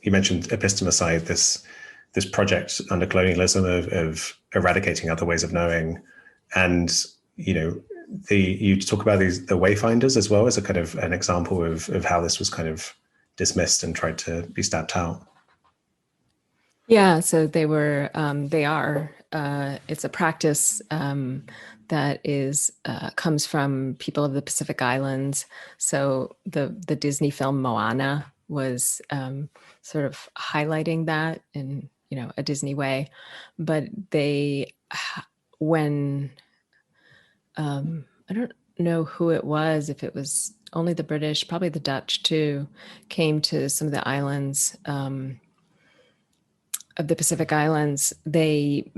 you mentioned Epistemicide, this project under colonialism of eradicating other ways of knowing, and you talk about the wayfinders as well as a kind of an example of how this was kind of dismissed and tried to be stamped out. Yeah, so they are. It's a practice that comes from people of the Pacific Islands. So the Disney film Moana was sort of highlighting that in a Disney way, but when I don't know who it was, if it was only the British, probably the Dutch too, came to some of the islands of the Pacific Islands, they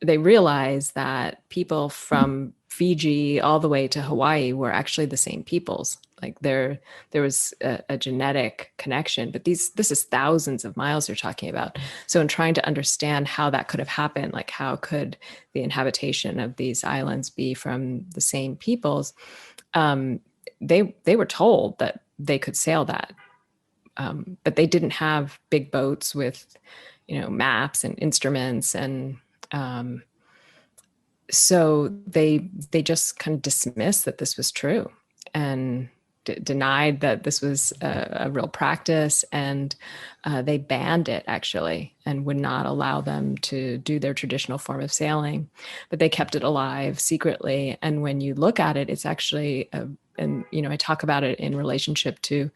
realized that people from Fiji all the way to Hawaii were actually the same peoples. Like there was a genetic connection, but this is thousands of miles you're talking about. So in trying to understand how that could have happened, like how could the inhabitation of these islands be from the same peoples, they were told that they could sail that. But they didn't have big boats with, maps and instruments. And so they just kind of dismissed that this was true and denied that this was a real practice. And they banned it, actually, and would not allow them to do their traditional form of sailing. But they kept it alive secretly. And when you look at it, it's actually I talk about it in relationship to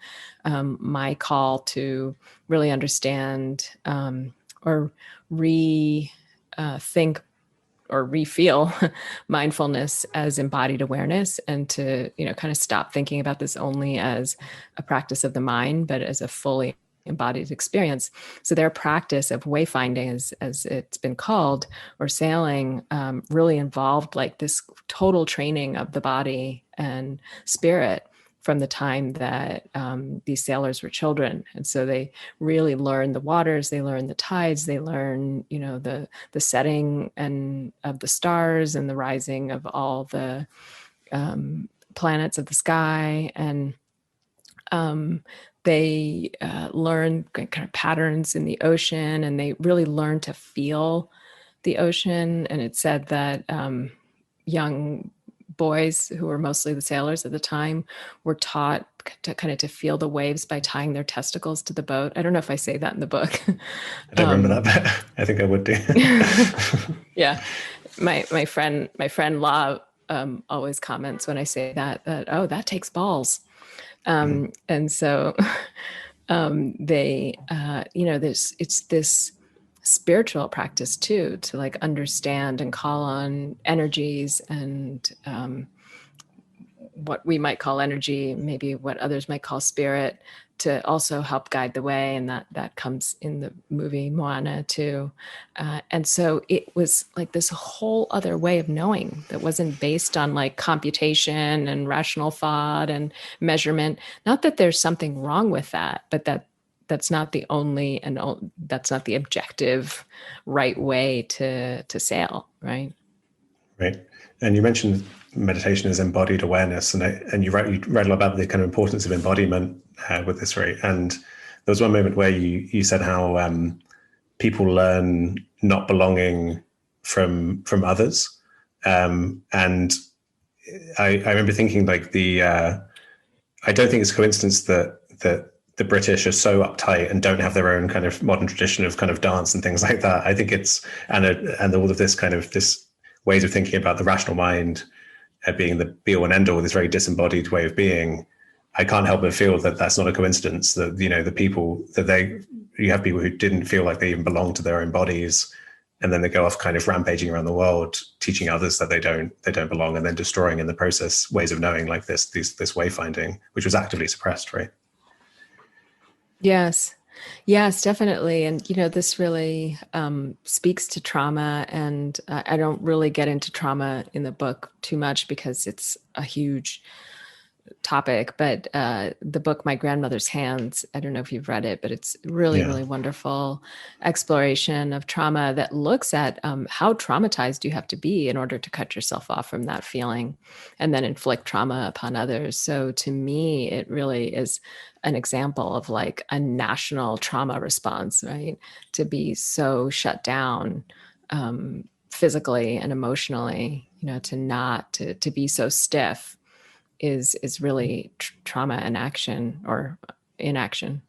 my call to really understand or rethink or refeel mindfulness as embodied awareness, and to kind of stop thinking about this only as a practice of the mind, but as a fully embodied experience. So their practice of wayfinding, as it's been called, or sailing, really involved like this total training of the body and spirit from the time that these sailors were children. And so they really learn the waters, they learn the tides, they learn, the setting and of the stars and the rising of all the planets of the sky. And they learn kind of patterns in the ocean, and they really learn to feel the ocean. And it said that young boys, who were mostly the sailors at the time, were taught to feel the waves by tying their testicles to the boat. I don't know if I say that in the book. I don't remember that, but I think I would do. Yeah, my friend La always comments when I say that oh, that takes balls. And so it's this spiritual practice too, to like understand and call on energies and what we might call energy, maybe what others might call spirit, to also help guide the way. And that comes in the movie Moana too. And so it was like this whole other way of knowing that wasn't based on like computation and rational thought and measurement. Not that there's something wrong with that, but that's not the only, and that's not the objective right way to sail, right? Right. And you mentioned meditation as embodied awareness, and you read a lot about the kind of importance of embodiment with this, right? And there was one moment where you said how people learn not belonging from others, and I remember thinking like I don't think it's a coincidence that the British are so uptight and don't have their own kind of modern tradition of kind of dance and things like that. I think it's and all of this kind of this ways of thinking about the rational mind being the be all and end all, this very disembodied way of being. I can't help but feel that that's not a coincidence, that the people that you have people who didn't feel like they even belonged to their own bodies, and then they go off kind of rampaging around the world, teaching others that they don't belong, and then destroying in the process ways of knowing like this wayfinding, which was actively suppressed, right? Yes, definitely. And, this really speaks to trauma. And I don't really get into trauma in the book too much because it's a huge topic, but the book My Grandmother's Hands, I don't know if you've read it, but it's really, Yeah. really wonderful exploration of trauma that looks at how traumatized you have to be in order to cut yourself off from that feeling and then inflict trauma upon others. So to me, it really is an example of like a national trauma response, right? To be so shut down physically and emotionally, to be so stiff is really trauma in action or inaction.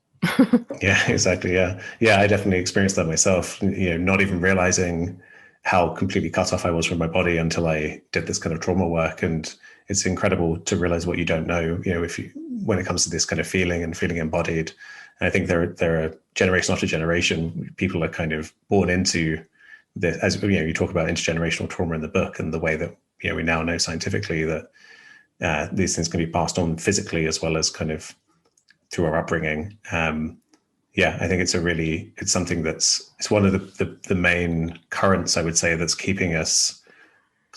Yeah, exactly. Yeah. Yeah, I definitely experienced that myself, not even realizing how completely cut off I was from my body until I did this kind of trauma work. And it's incredible to realize what you don't know, if you, when it comes to this kind of feeling and feeling embodied. And I think there are generation after generation, people are kind of born into this, as you talk about intergenerational trauma in the book, and the way that, we now know scientifically that these things can be passed on physically as well as kind of through our upbringing. Yeah, I think it's something it's one of the main currents, I would say, that's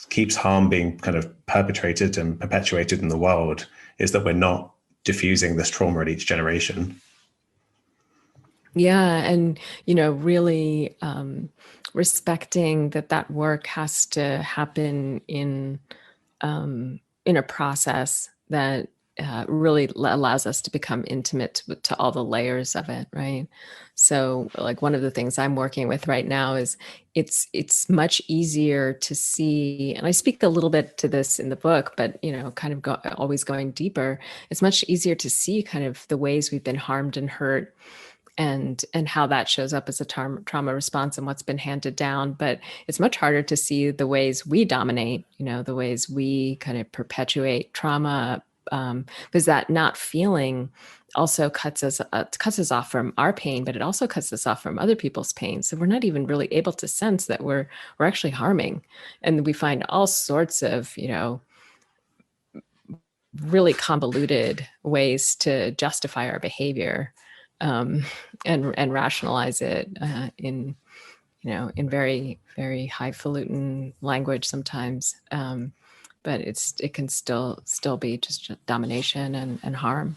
keeps harm being kind of perpetrated and perpetuated in the world, is that we're not diffusing this trauma at each generation. Yeah, and really respecting that work has to happen in a process that really allows us to become intimate to all the layers of it, right? So, like one of the things I'm working with right now is it's much easier to see, and I speak a little bit to this in the book, but kind of always going deeper. It's much easier to see kind of the ways we've been harmed and hurt and how that shows up as a trauma response and what's been handed down. But it's much harder to see the ways we dominate, the ways we kind of perpetuate trauma, because that not feeling also cuts us off from our pain, but it also cuts us off from other people's pain. So we're not even really able to sense that we're actually harming, and we find all sorts of really convoluted ways to justify our behavior, and rationalize it in very, very highfalutin language sometimes. But it can still be just domination and harm.